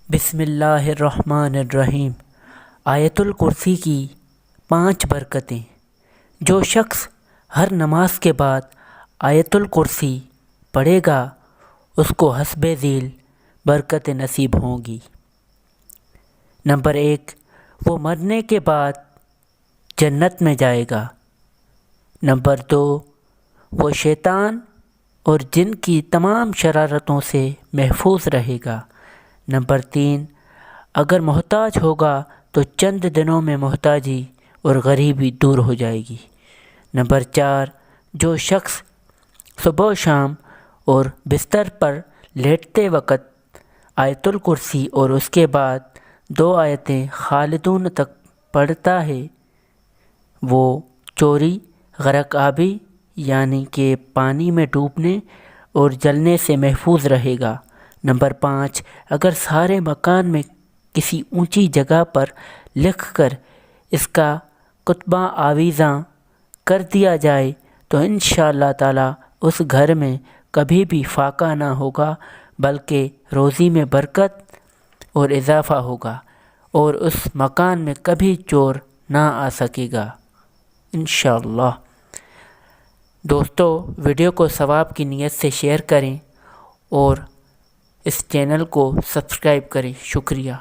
بسم اللہ الرحمن الرحیم۔ آیت الکرسی کی 5 برکتیں۔ جو شخص ہر نماز کے بعد آیت الکرسی پڑھے گا اس کو حسب ذیل برکت نصیب ہوں گی۔ نمبر 1، وہ مرنے کے بعد جنت میں جائے گا۔ نمبر 2، وہ شیطان اور جن کی تمام شرارتوں سے محفوظ رہے گا۔ نمبر 3، اگر محتاج ہوگا تو چند دنوں میں محتاجی اور غریبی دور ہو جائے گی۔ نمبر 4، جو شخص صبح و شام اور بستر پر لیٹتے وقت آیت الکرسی اور اس کے بعد 2 آیتیں خالدون تک پڑھتا ہے وہ چوری، غرق آبی یعنی کہ پانی میں ڈوبنے اور جلنے سے محفوظ رہے گا۔ نمبر 5، اگر سارے مکان میں کسی اونچی جگہ پر لکھ کر اس کا کتبہ آویزاں کر دیا جائے تو انشاءاللہ تعالی اس گھر میں کبھی بھی فاقہ نہ ہوگا بلکہ روزی میں برکت اور اضافہ ہوگا اور اس مکان میں کبھی چور نہ آ سکے گا انشاءاللہ۔ دوستو، ویڈیو کو ثواب کی نیت سے شیئر کریں اور اس چینل کو سبسکرائب کریں۔ شکریہ۔